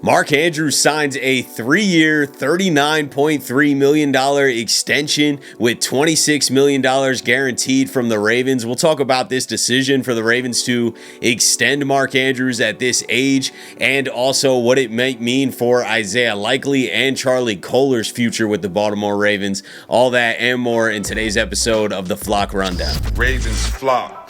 Mark Andrews signs a 3-year, $39.3 million extension with $26 million guaranteed from the Ravens. We'll talk about this decision for the Ravens to extend Mark Andrews at this age and also what it might mean for Isaiah Likely and Charlie Kolar's future with the Baltimore Ravens. All that and more in today's episode of the Flock Rundown. Ravens Flock.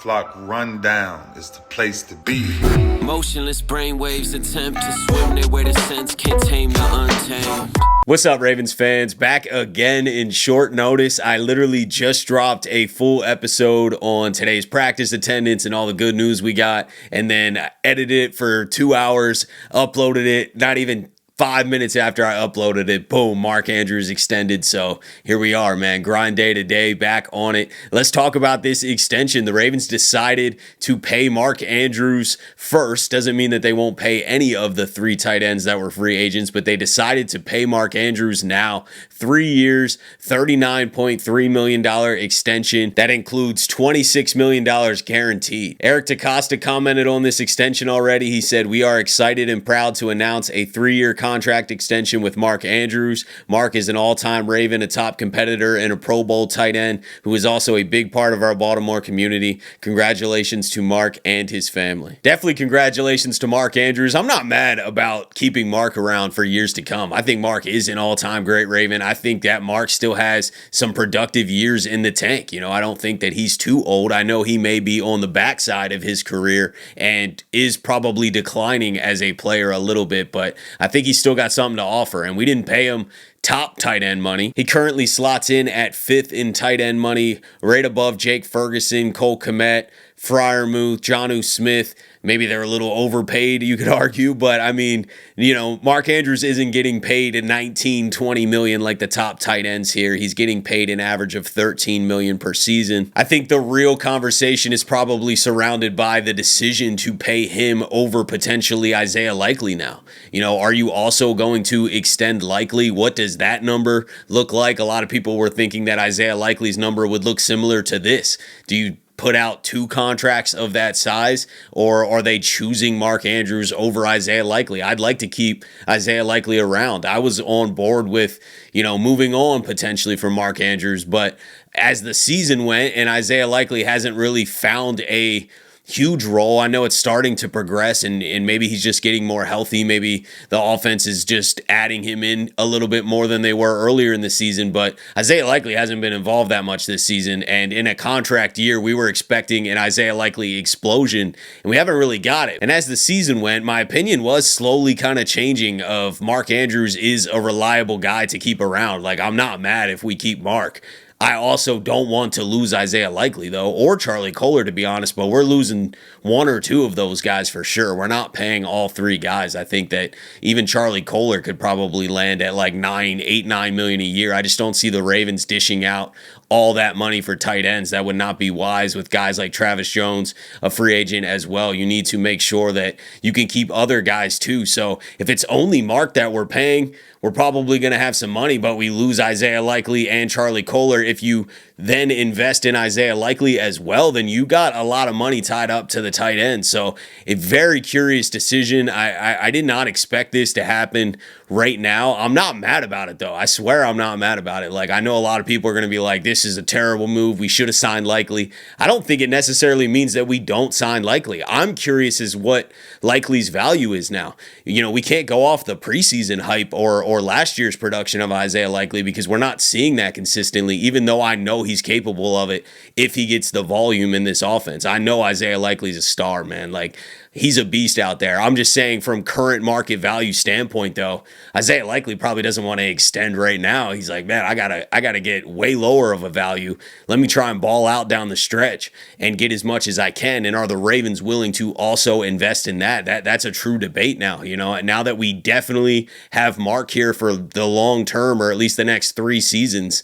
Flock Rundown is the place to be. Motionless brainwaves attempt to swim their way to sense, can't tame the untamed. What's up, Ravens fans? Back again in short notice. I literally just dropped a full episode on today's practice attendance and all the good news we got, and then edited it for 2 hours, uploaded it, not even 5 minutes after I uploaded it, boom, Mark Andrews extended. So here we are, man. Grind day to day, back on it. Let's talk about this extension. The Ravens decided to pay Mark Andrews first. Doesn't mean that they won't pay any of the 3 tight ends that were free agents, but they decided to pay Mark Andrews now. 3 years, $39.3 million extension. That includes $26 million guaranteed. Eric DeCosta commented on this extension already. He said, "We are excited and proud to announce a 3-year contract extension with Mark Andrews. Mark is an all-time Raven, a top competitor, and a Pro Bowl tight end who is also a big part of our Baltimore community. Congratulations to Mark and his family." Definitely congratulations to Mark Andrews. I'm not mad about keeping Mark around for years to come. I think Mark is an all-time great Raven. I think that Mark still has some productive years in the tank. I don't think that he's too old. I know he may be on the backside of his career and is probably declining as a player a little bit, but I think he's still got something to offer, and we didn't pay him top tight end money. He currently slots in at 5th in tight end money, right above Jake Ferguson, Cole Kmet, Freiermuth, Jonnu Smith. Maybe they're a little overpaid, you could argue, but I mean, Mark Andrews isn't getting paid $19-20 million like the top tight ends here. He's getting paid an average of $13 million per season. I think the real conversation is probably surrounded by the decision to pay him over potentially Isaiah Likely now. Are you also going to extend Likely? What does that number look like? A lot of people were thinking that Isaiah Likely's number would look similar to this. Do you put out 2 contracts of that size, or are they choosing Mark Andrews over Isaiah Likely? I'd like to keep Isaiah Likely around. I was on board with, moving on potentially for Mark Andrews, but as the season went and Isaiah Likely hasn't really found a huge role. I know it's starting to progress and maybe he's just getting more healthy. Maybe the offense is just adding him in a little bit more than they were earlier in the season, but Isaiah Likely hasn't been involved that much this season. And in a contract year, we were expecting an Isaiah Likely explosion and we haven't really got it. And as the season went, my opinion was slowly kind of changing of Mark Andrews is a reliable guy to keep around. Like, I'm not mad if we keep Mark. I also don't want to lose Isaiah Likely, though, or Charlie Kolar, to be honest, but we're losing 1 or 2 of those guys for sure. We're not paying all 3 guys. I think that even Charlie Kolar could probably land at like $9 million a year. I just don't see the Ravens dishing out all that money for tight ends. That would not be wise with guys like Travis Jones, a free agent as well. You need to make sure that you can keep other guys too. So if it's only Mark that we're paying, we're probably going to have some money, but we lose Isaiah Likely and Charlie Kolar. If you then invest in Isaiah Likely as well, then you got a lot of money tied up to the tight end. So a very curious decision. I did not expect this to happen right now. I'm not mad about it, though. I swear I'm not mad about it. Like, I know a lot of people are going to be like, this is a terrible move. We should have signed Likely. I don't think it necessarily means that we don't sign Likely. I'm curious as what Likely's value is now. We can't go off the preseason hype or last year's production of Isaiah Likely because we're not seeing that consistently, even though I know he's capable of it if he gets the volume in this offense. I know Isaiah Likely's a star, man. Like, he's a beast out there. I'm just saying from current market value standpoint, though, Isaiah Likely probably doesn't want to extend right now. He's like, man, I gotta get way lower of a value. Let me try and ball out down the stretch and get as much as I can. And are the Ravens willing to also invest in that? That's a true debate now. Now that we definitely have Mark here for the long term, or at least the next 3 seasons,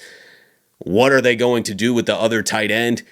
what are they going to do with the other tight end?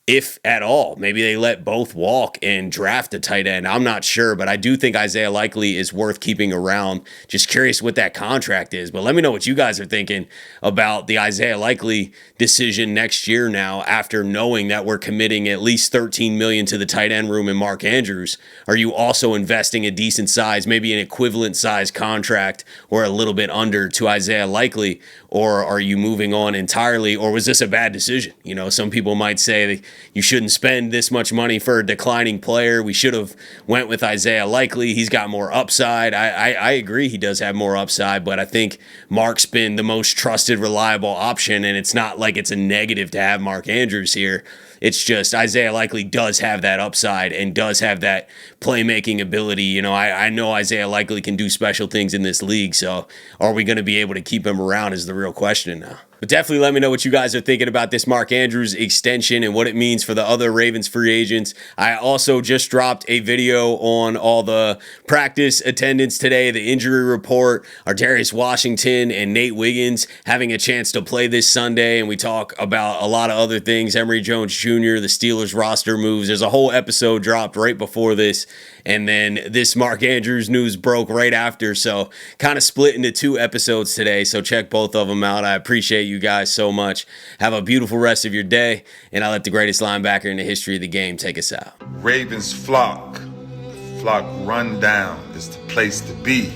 if at all. Maybe they let both walk and draft a tight end. I'm not sure, but I do think Isaiah Likely is worth keeping around. Just curious what that contract is. But let me know what you guys are thinking about the Isaiah Likely decision next year now, after knowing that we're committing at least $13 million to the tight end room in Mark Andrews. Are you also investing a decent size, maybe an equivalent size contract or a little bit under to Isaiah Likely? Or are you moving on entirely? Or was this a bad decision? You know, some people might say that you shouldn't spend this much money for a declining player. We should have went with Isaiah Likely. He's got more upside. I agree he does have more upside, but I think Mark's been the most trusted, reliable option, and it's not like it's a negative to have Mark Andrews here. It's just Isaiah Likely does have that upside and does have that playmaking ability. You know, I know Isaiah Likely can do special things in this league, so are we going to be able to keep him around is the real question now. But definitely let me know what you guys are thinking about this Mark Andrews extension and what it means for the other Ravens free agents. I also just dropped a video on all the practice attendance today, the injury report, Darius Washington and Nate Wiggins having a chance to play this Sunday, and we talk about a lot of other things, Emory Jones Jr., the Steelers roster moves. There's a whole episode dropped right before this, and then this Mark Andrews news broke right after, so kind of split into 2 episodes today, so check both of them out. I appreciate you guys so much. Have a beautiful rest of your day, and I'll let the greatest linebacker in the history of the game take us out. Ravens flock. The flock rundown is the place to be.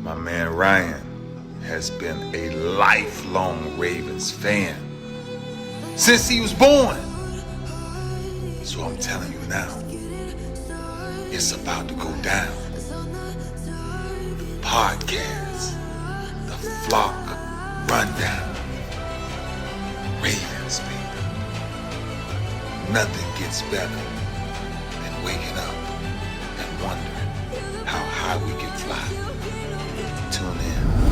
My man Ryan has been a lifelong Ravens fan since he was born. So I'm telling you now, it's about to go down. The podcast, the flock rundown. Ravens, baby. Nothing gets better than waking up and wondering how high we can fly. Tune in.